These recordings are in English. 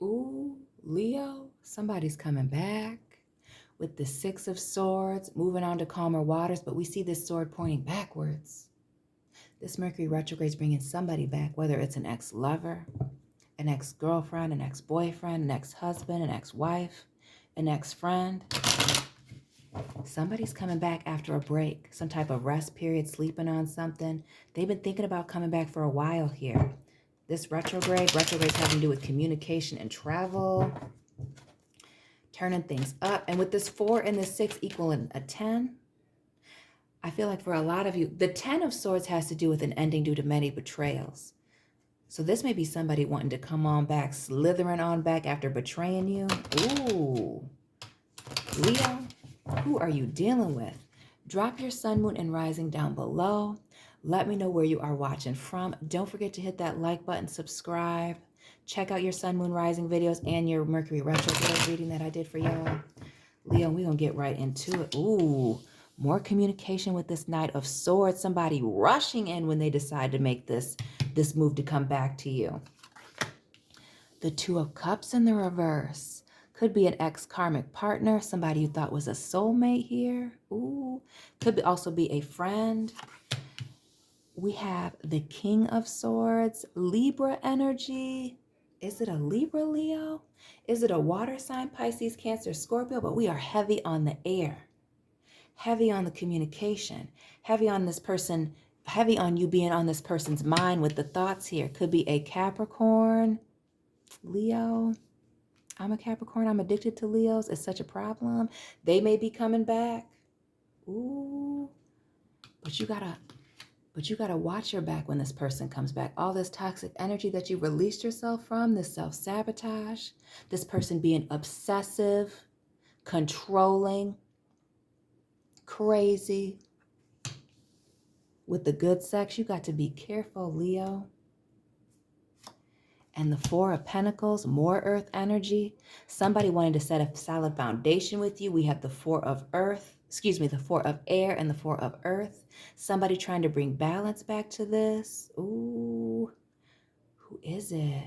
Ooh, Leo, somebody's coming back with the Six of Swords, moving on to calmer waters, but we see this sword pointing backwards. This Mercury retrograde is bringing somebody back, whether it's an ex-lover, an ex-girlfriend, an ex-boyfriend, an ex-husband, an ex-wife, an ex-friend. Somebody's coming back after a break, some type of rest period, sleeping on something. They've been thinking about coming back for a while here. This retrograde's having to do with communication and travel, turning things up. And with this 4 and this 6 equaling a 10, I feel like for a lot of you, the 10 of Swords has to do with an ending due to many betrayals. So this may be somebody wanting to come on back, slithering on back after betraying you. Ooh, Leo, who are you dealing with? Drop your sun, moon, and rising down below. Let me know where you are watching from. Don't forget to hit that like button, subscribe. Check out your sun, moon, rising videos and your Mercury retrograde reading that I did for y'all. Leo, we're going to get right into it. Ooh, more communication with this Knight of Swords. Somebody rushing in when they decide to make this move to come back to you. The Two of Cups in the reverse. Could be an ex-karmic partner, somebody you thought was a soulmate here. Ooh, could also be a friend. We have the King of Swords, Libra energy. Is it a Libra, Leo? Is it a water sign, Pisces, Cancer, Scorpio? But we are heavy on the air, heavy on the communication, heavy on this person, heavy on you being on this person's mind with the thoughts here. Could be a Capricorn, Leo. I'm a Capricorn. I'm addicted to Leos. It's such a problem. They may be coming back. Ooh, but you gotta watch your back when this person comes back. All this toxic energy that you released yourself from, this self-sabotage, this person being obsessive, controlling, crazy. With the good sex, you got to be careful, Leo. And the Four of Pentacles, more earth energy. Somebody wanting to set a solid foundation with you. We have the Four of the Four of Air and the Four of Earth. Somebody trying to bring balance back to this. Ooh, who is it?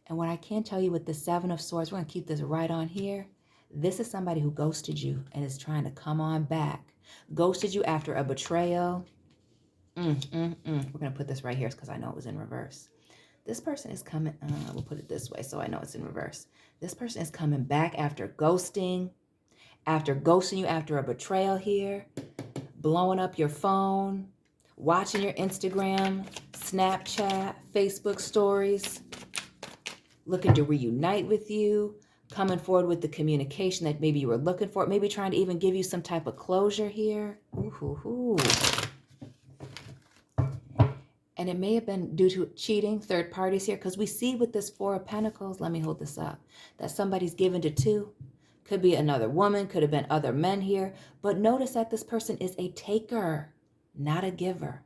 And what I can tell you with the Seven of Swords, we're going to keep this right on here. This is somebody who ghosted you and is trying to come on back. Ghosted you after a betrayal. We're going to put this right here because I know it was in reverse. This person is coming, we'll put it this way so I know it's in reverse. This person is coming back after ghosting you after a betrayal here, blowing up your phone, watching your Instagram, Snapchat, Facebook stories, looking to reunite with you, coming forward with the communication that maybe you were looking for, maybe trying to even give you some type of closure here. Ooh. And it may have been due to cheating, third parties here, because we see with this Four of Pentacles, let me hold this up, that somebody's given to two. Could be another woman, could have been other men here. But notice that this person is a taker, not a giver.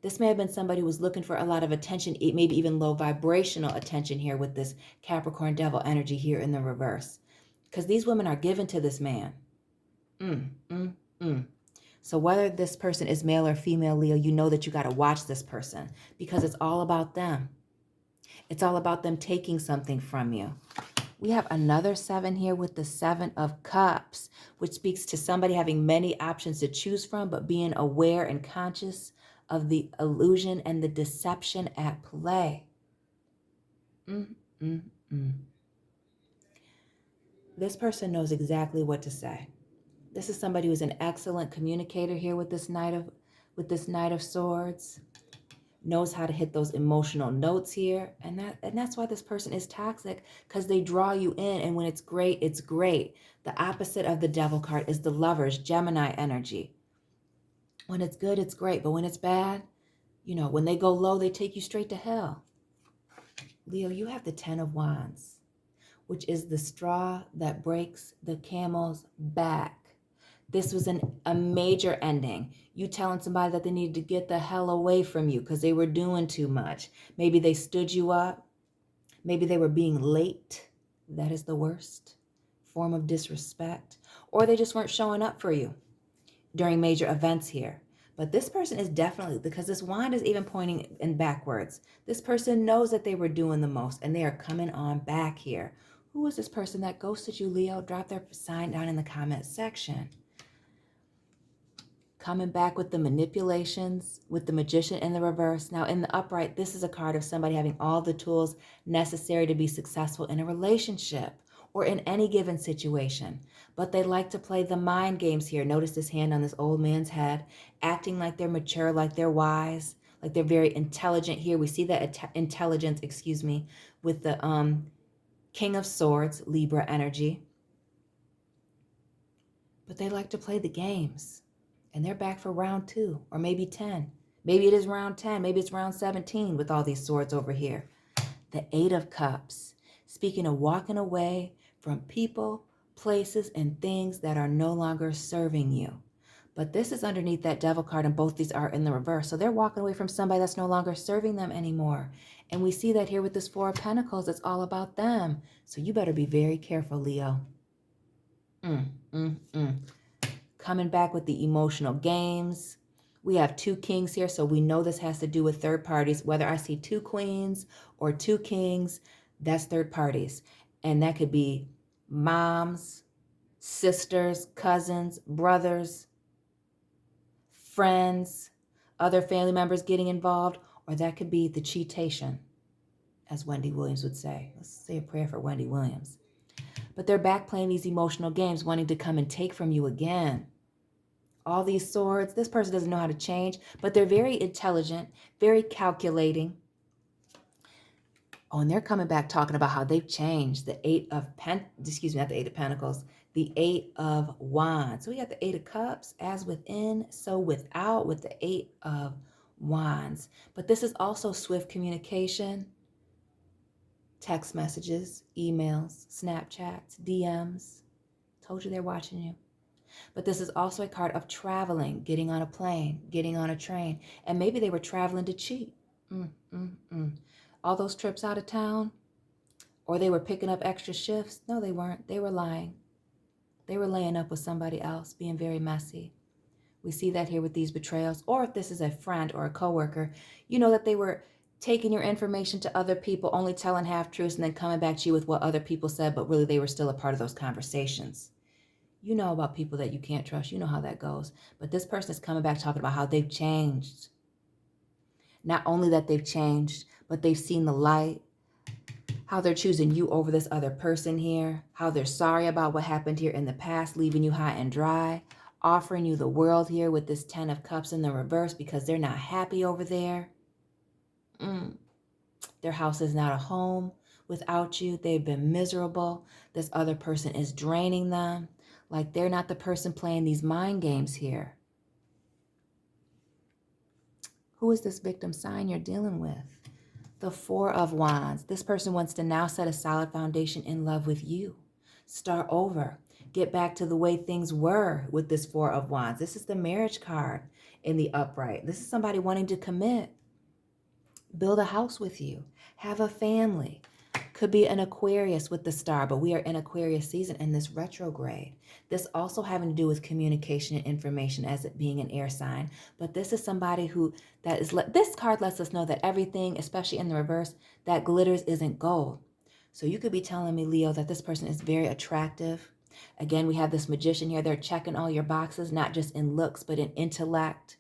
This may have been somebody who was looking for a lot of attention, maybe even low vibrational attention here with this Capricorn devil energy here in the reverse. Because these women are given to this man. So whether this person is male or female, Leo, you know that you got to watch this person because it's all about them. It's all about them taking something from you. We have another 7 here with the 7 of Cups, which speaks to somebody having many options to choose from, but being aware and conscious of the illusion and the deception at play. This person knows exactly what to say. This is somebody who's an excellent communicator here with this Knight of Swords. Knows how to hit those emotional notes here. And that's why this person is toxic, because they draw you in. And when it's great, it's great. The opposite of the Devil card is the Lovers, Gemini energy. When it's good, it's great. But when it's bad, when they go low, they take you straight to hell. Leo, you have the 10 of Wands, which is the straw that breaks the camel's back. This was a major ending. You telling somebody that they needed to get the hell away from you because they were doing too much. Maybe they stood you up. Maybe they were being late. That is the worst form of disrespect. Or they just weren't showing up for you during major events here. But this person is definitely, because this wand is even pointing in backwards. This person knows that they were doing the most and they are coming on back here. Who is this person that ghosted you, Leo? Drop their sign down in the comment section. Coming back with the manipulations, with the magician in the reverse. Now in the upright, this is a card of somebody having all the tools necessary to be successful in a relationship or in any given situation. But they like to play the mind games here. Notice this hand on this old man's head, acting like they're mature, like they're wise, like they're very intelligent here. We see that intelligence, with the King of Swords, Libra energy. But they like to play the games. And they're back for round 2 or maybe 10. Maybe it is round 10. Maybe it's round 17 with all these swords over here. The 8 of Cups. Speaking of walking away from people, places, and things that are no longer serving you. But this is underneath that Devil card, and both these are in the reverse. So they're walking away from somebody that's no longer serving them anymore. And we see that here with this 4 of Pentacles. It's all about them. So you better be very careful, Leo. Coming back with the emotional games. We have 2 kings here, so we know this has to do with third parties. Whether I see 2 queens or 2 kings, that's third parties. And that could be moms, sisters, cousins, brothers, friends, other family members getting involved, or that could be the cheatation, as Wendy Williams would say. Let's say a prayer for Wendy Williams. But they're back playing these emotional games, wanting to come and take from you again. All these swords, this person doesn't know how to change, but they're very intelligent, very calculating. Oh, and they're coming back talking about how they've changed. The 8 of not the 8 of Pentacles, the 8 of Wands. So we got the 8 of Cups, as within, so without, with the 8 of Wands. But this is also swift communication. Text messages, emails, Snapchats, DMs. Told you they're watching you. But this is also a card of traveling, getting on a plane, getting on a train. And maybe they were traveling to cheat. All those trips out of town, or they were picking up extra shifts. No, they weren't. They were lying. They were laying up with somebody else, being very messy. We see that here with these betrayals. Or if this is a friend or a coworker, you know that they were taking your information to other people, only telling half-truths and then coming back to you with what other people said, but really they were still a part of those conversations. You know about people that you can't trust. You know how that goes. But this person is coming back talking about how they've changed. Not only that they've changed, but they've seen the light. How they're choosing you over this other person here. How they're sorry about what happened here in the past, leaving you high and dry. Offering you the world here with this 10 of Cups in the reverse because they're not happy over there. Their house is not a home without you. They've been miserable. This other person is draining them. Like they're not the person playing these mind games here. Who is this victim sign you're dealing with? The 4 of Wands. This person wants to now set a solid foundation in love with you. Start over. Get back to the way things were with this 4 of Wands. This is the marriage card in the upright. This is somebody wanting to commit. Build a house with you. Have a family. Could be an Aquarius with the star, but we are in Aquarius season in this retrograde. This also having to do with communication and information as it being an air sign. But this is somebody who, this card lets us know that everything, especially in the reverse, that glitters isn't gold. So you could be telling me, Leo, that this person is very attractive. Again, we have this magician here. They're checking all your boxes, not just in looks, but in intellect,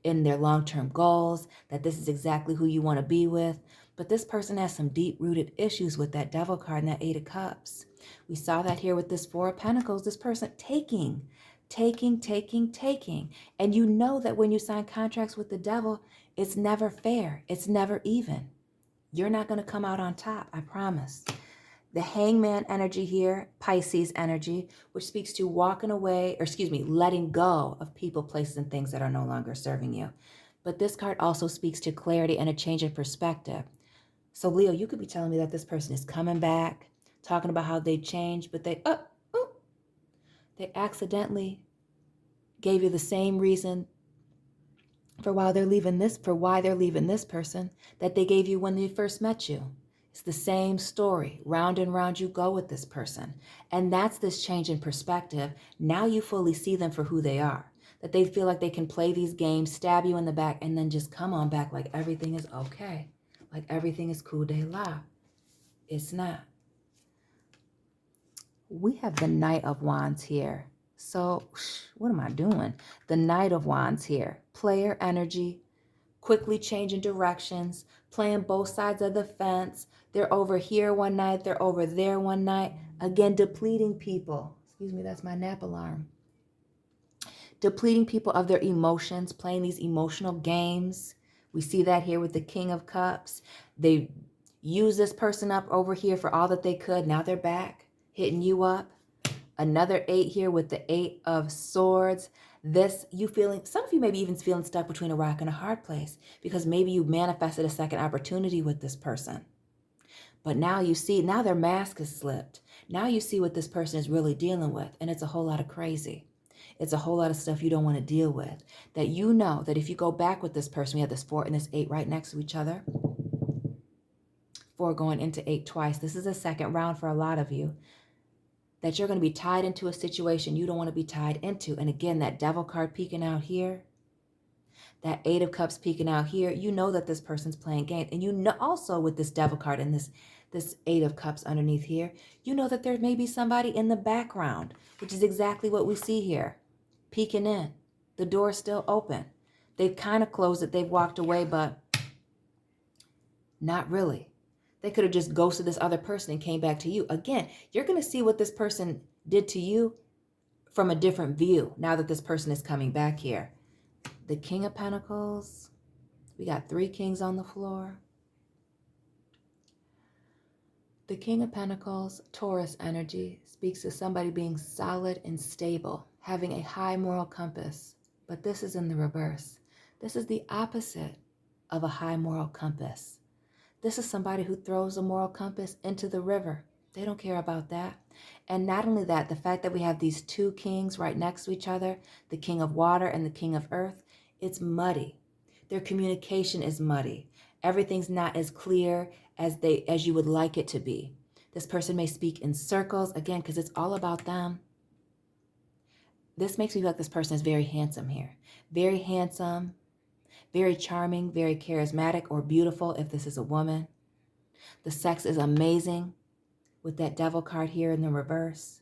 in their long-term goals, that this is exactly who you want to be with. But this person has some deep-rooted issues with that Devil card and that 8 of Cups. We saw that here with this 4 of Pentacles, this person taking. And you know that when you sign contracts with the Devil, it's never fair. It's never even. You're not going to come out on top, I promise. The Hangman energy here, Pisces energy, which speaks to walking away, letting go of people, places, and things that are no longer serving you. But this card also speaks to clarity and a change in perspective. So Leo, you could be telling me that this person is coming back, talking about how they changed, but they accidentally gave you the same reason for why they're leaving this person that they gave you when they first met you. It's the same story. Round and round you go with this person. And that's this change in perspective. Now you fully see them for who they are. that they feel like they can play these games, stab you in the back, and then just come on back like everything is okay. Like everything is cool de la. It's not. We have the Knight of Wands here. So what am I doing? The Knight of Wands here. Player energy, quickly changing directions, playing both sides of the fence. They're over here one night, they're over there one night. Again, depleting people. Excuse me, that's my nap alarm. Depleting people of their emotions, playing these emotional games. We see that here with the King of Cups. They use this person up over here for all that they could. Now they're back, hitting you up. Another 8 here with the 8 of Swords. This, you feeling, some of you maybe even feeling stuck between a rock and a hard place because maybe you manifested a second opportunity with this person. But now you see, now their mask is slipped. Now you see what this person is really dealing with, and it's a whole lot of crazy. It's a whole lot of stuff you don't want to deal with. That you know that if you go back with this person, we have this 4 and this 8 right next to each other. 4 going into 8 twice. This is a second round for a lot of you. That you're going to be tied into a situation you don't want to be tied into. And again, that Devil card peeking out here, that 8 of Cups peeking out here, you know that this person's playing games. And you know also with this Devil card and this 8 of Cups underneath here, you know that there may be somebody in the background, which is exactly what we see here, peeking in. The door's still open. They've kind of closed it. They've walked away, but not really. They could have just ghosted this other person and came back to you. Again, you're going to see what this person did to you from a different view now that this person is coming back here. The King of Pentacles. We got 3 kings on the floor. The King of Pentacles, Taurus energy, speaks to somebody being solid and stable, having a high moral compass. But this is in the reverse. This is the opposite of a high moral compass. This is somebody who throws a moral compass into the river. They don't care about that. And not only that, the fact that we have these 2 kings right next to each other, the King of Water and the King of Earth, it's muddy. Their communication is muddy. Everything's not as clear as you would like it to be. This person may speak in circles, again, because it's all about them. This makes me feel like this person is very handsome here. Very handsome. Very charming, very charismatic or beautiful if this is a woman. The sex is amazing with that Devil card here in the reverse.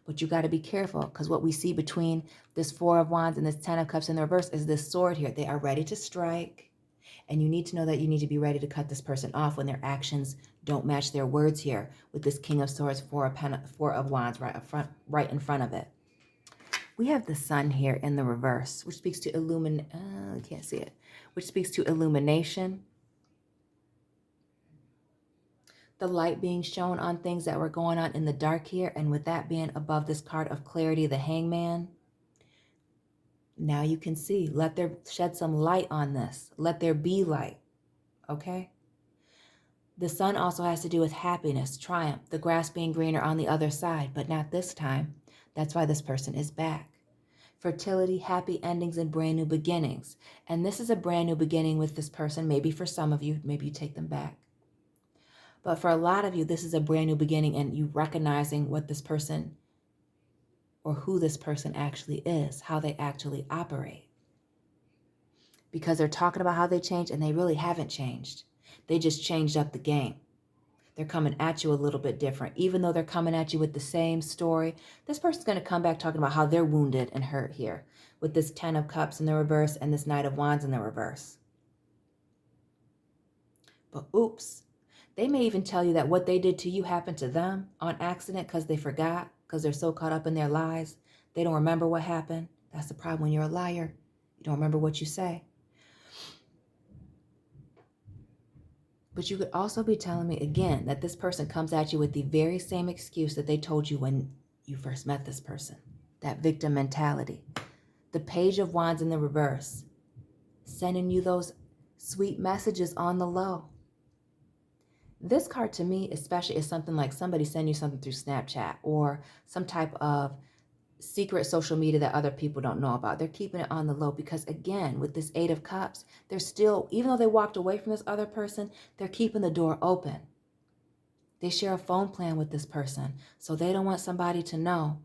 But you got to be careful because what we see between this 4 of Wands and this 10 of Cups in the reverse is this sword here. They are ready to strike. And you need to know that you need to be ready to cut this person off when their actions don't match their words here with this King of Swords, 4 of Wands right in front of it. We have the Sun here in the reverse, which speaks to can't see it, which speaks to illumination. The light being shown on things that were going on in the dark here, and with that being above this card of clarity, the Hangman. Now you can see, let there shed some light on this. Let there be light, okay? The Sun also has to do with happiness, triumph, the grass being greener on the other side, but not this time. That's why this person is back. Fertility, happy endings, and brand new beginnings. And this is a brand new beginning with this person. Maybe for some of you, maybe you take them back. But for a lot of you, this is a brand new beginning and you recognizing what this person or who this person actually is, how they actually operate. Because they're talking about how they changed and they really haven't changed. They just changed up the game. They're coming at you a little bit different. Even though they're coming at you with the same story, this person's going to come back talking about how they're wounded and hurt here with this 10 of Cups in the reverse and this Knight of Wands in the reverse. But oops, they may even tell you that what they did to you happened to them on accident because they forgot, because they're so caught up in their lies. They don't remember what happened. That's the problem when you're a liar. You don't remember what you say. But you could also be telling me, again, that this person comes at you with the very same excuse that they told you when you first met this person. That victim mentality. The Page of Wands in the reverse. Sending you those sweet messages on the low. This card to me especially is something like somebody send you something through Snapchat or some type of secret social media that other people don't know about. They're keeping it on the low because, again, with this 8 of Cups, they're still, even though they walked away from this other person, they're keeping the door open. They share a phone plan with this person, so they don't want somebody to know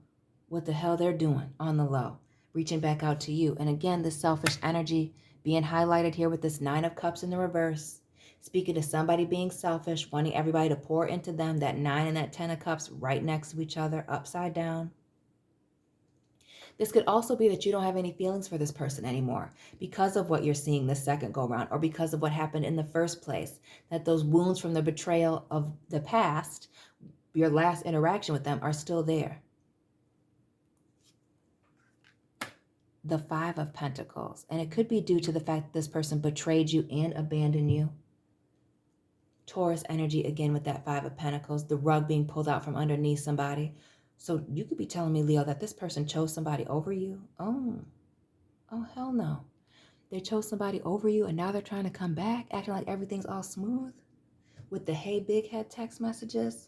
what the hell they're doing on the low. reaching back out to you. And again, this selfish energy being highlighted here with this 9 of Cups in the reverse, speaking to somebody being selfish, wanting everybody to pour into them, that 9 and that 10 of Cups right next to each other, upside down. This could also be that you don't have any feelings for this person anymore because of what you're seeing this second go round, or because of what happened in the first place, that those wounds from the betrayal of the past, your last interaction with them, are still there. The 5 of Pentacles, and it could be due to the fact that this person betrayed you and abandoned you. Taurus energy again with that 5 of Pentacles, the rug being pulled out from underneath somebody. So you could be telling me, Leo, that this person chose somebody over you. Oh, hell no. They chose somebody over you, and now they're trying to come back, acting like everything's all smooth with the hey big head text messages.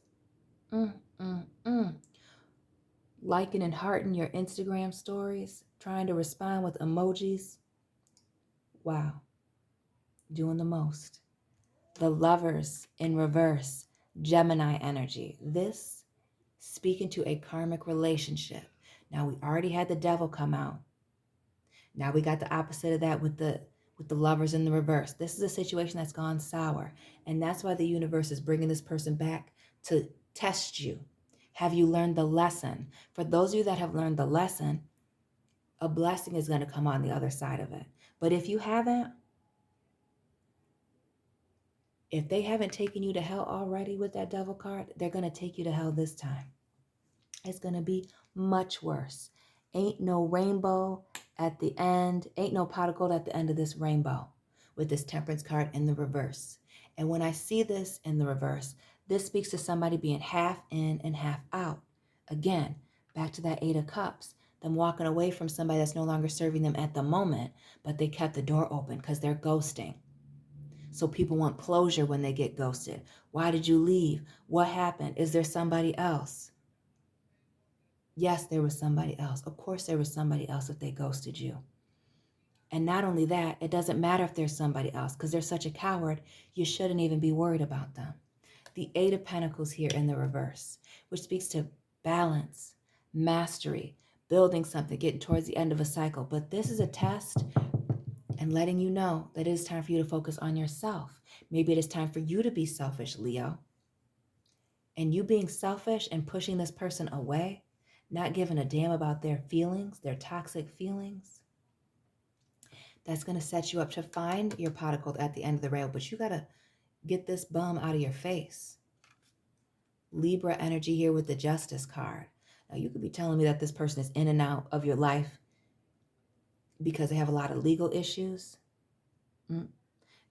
Liking and hearting your Instagram stories, trying to respond with emojis. Wow. Doing the most. The Lovers in reverse, Gemini energy. This speaking to a karmic relationship. Now, we already had the Devil come out. Now we got the opposite of that with the Lovers in the reverse. This is a situation that's gone sour, and that's why the universe is bringing this person back to test you. Have you learned the lesson? For those of you that have learned the lesson, a blessing is going to come on the other side of it. But if you haven't, if they haven't taken you to hell already with that Devil card, they're going to take you to hell this time. It's going to be much worse. Ain't no rainbow at the end. Ain't no pot of gold at the end of this rainbow with this Temperance card in the reverse. And when I see this in the reverse, this speaks to somebody being half in and half out. Again, back to that 8 of Cups. Them walking away from somebody that's no longer serving them at the moment, but they kept the door open because they're ghosting. So people want closure when they get ghosted. Why did you leave? What happened? Is there somebody else? Yes, there was somebody else. Of course there was somebody else if they ghosted you. And not only that, it doesn't matter if there's somebody else because they're such a coward, you shouldn't even be worried about them. The 8 of Pentacles here in the reverse, which speaks to balance, mastery, building something, getting towards the end of a cycle. But this is a test and letting you know that it is time for you to focus on yourself. Maybe it is time for you to be selfish, Leo. And you being selfish and pushing this person away, not giving a damn about their feelings, their toxic feelings, that's going to set you up to find your pot of gold at the end of the rail. But you got to get this bum out of your face. Libra energy here with the Justice card. Now, you could be telling me that this person is in and out of your life because they have a lot of legal issues.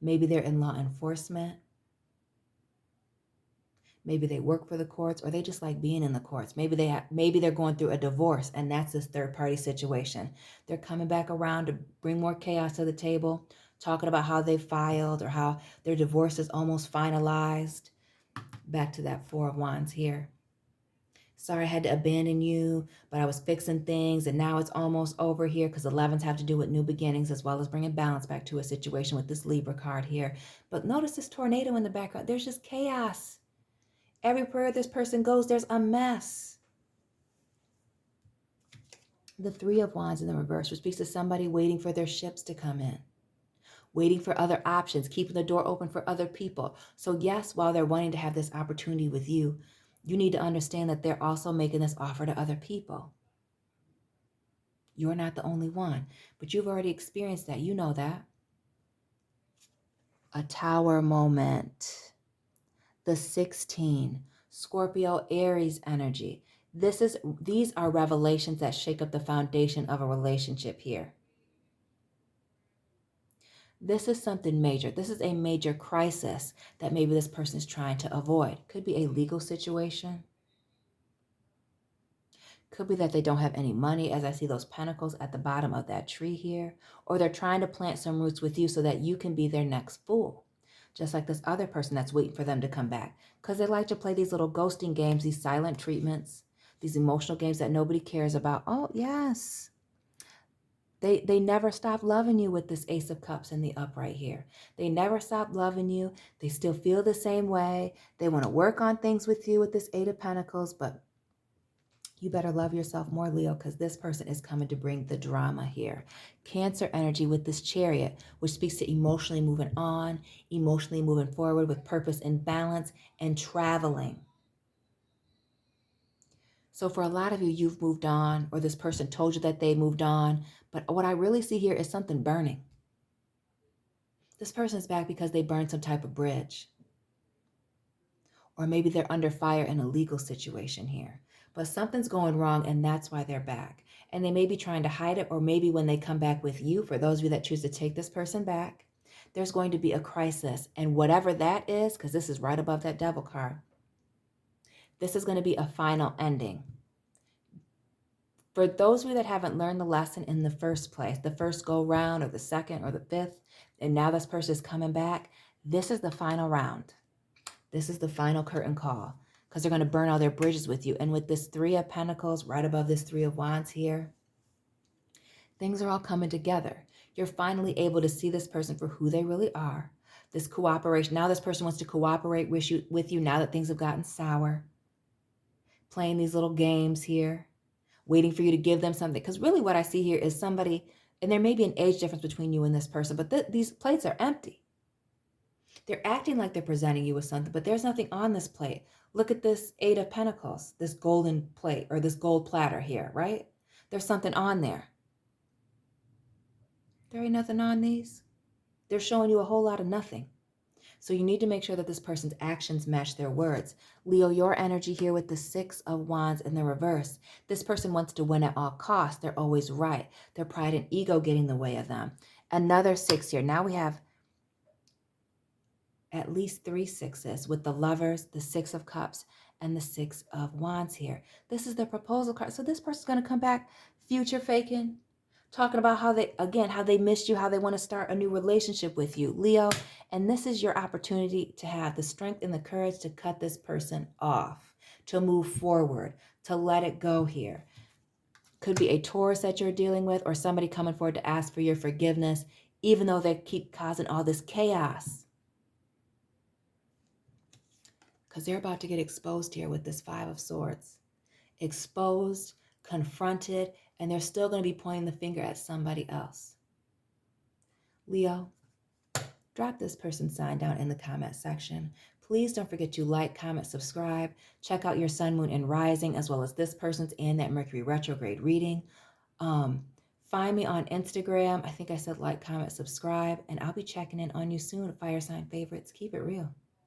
Maybe they're in law enforcement. Maybe they work for the courts, or they just like being in the courts. Maybe they're going through a divorce, and that's this third-party situation. They're coming back around to bring more chaos to the table, talking about how they filed or how their divorce is almost finalized. Back to that 4 of Wands here. Sorry, I had to abandon you, but I was fixing things, and now it's almost over here because 11s have to do with new beginnings as well as bringing balance back to a situation with this Libra card here. But notice this tornado in the background. There's just chaos. Everywhere this person goes, there's a mess. The 3 of Wands in the reverse, which speaks to somebody waiting for their ships to come in, waiting for other options, keeping the door open for other people. So yes, while they're wanting to have this opportunity with you, you need to understand that they're also making this offer to other people. You're not the only one, but you've already experienced that. You know that. A Tower moment. The 16, Scorpio, Aries energy. These are revelations that shake up the foundation of a relationship here. This is something major. This is a major crisis that maybe this person is trying to avoid. Could be a legal situation. Could be that they don't have any money, as I see those pentacles at the bottom of that tree here. Or they're trying to plant some roots with you so that you can be their next fool. Just like this other person that's waiting for them to come back. Because they like to play these little ghosting games, these silent treatments, these emotional games that nobody cares about. Oh, yes. They never stop loving you with this Ace of Cups in the upright here. They never stop loving you. They still feel the same way. They want to work on things with you with this 8 of Pentacles, but You better love yourself more, Leo, because this person is coming to bring the drama here. Cancer energy with this Chariot, which speaks to emotionally moving on, emotionally moving forward with purpose and balance, and traveling. So for a lot of you, you've moved on, or this person told you that they moved on. But what I really see here is something burning. This person's back because they burned some type of bridge. Or maybe they're under fire in a legal situation here. But something's going wrong, and that's why they're back. And they may be trying to hide it, or maybe when they come back with you, for those of you that choose to take this person back, there's going to be a crisis. And whatever that is, because this is right above that Devil card, this is going to be a final ending. For those of you that haven't learned the lesson in the first place, the first go round or the second or the fifth, and now this person is coming back, this is the final round. This is the final curtain call, because they're going to burn all their bridges with you. And with this Three of Pentacles right above this Three of Wands here, things are all coming together. You're finally able to see this person for who they really are. This cooperation. Now this person wants to cooperate with you now that things have gotten sour. Playing these little games here, waiting for you to give them something. Because really what I see here is somebody, and there may be an age difference between you and this person, but these plates are empty. They're acting like they're presenting you with something, but there's nothing on this plate. Look at this Eight of Pentacles, this golden plate or this gold platter here, right? There's something on there. There ain't nothing on these. They're showing you a whole lot of nothing. So you need to make sure that this person's actions match their words. Leo, your energy here with the Six of Wands in the reverse. This person wants to win at all costs. They're always right. Their pride and ego getting in the way of them. Another six here. Now we have at least 3 sixes with the Lovers, the Six of Cups, and the Six of Wands here. This is the proposal card. So this person's going to come back future faking, talking about how they missed you, how they want to start a new relationship with you, Leo. And this is your opportunity to have the strength and the courage to cut this person off, to move forward, to let it go here. Could be a Taurus that you're dealing with, or somebody coming forward to ask for your forgiveness, even though they keep causing all this chaos. Because they're about to get exposed here with this Five of Swords. Exposed, confronted, and they're still going to be pointing the finger at somebody else. Leo, drop this person's sign down in the comment section. Please don't forget to like, comment, subscribe. Check out your sun, moon, and rising, as well as this person's and that Mercury retrograde reading. Find me on Instagram. I think I said like, comment, subscribe, and I'll be checking in on you soon. Fire sign favorites. Keep it real.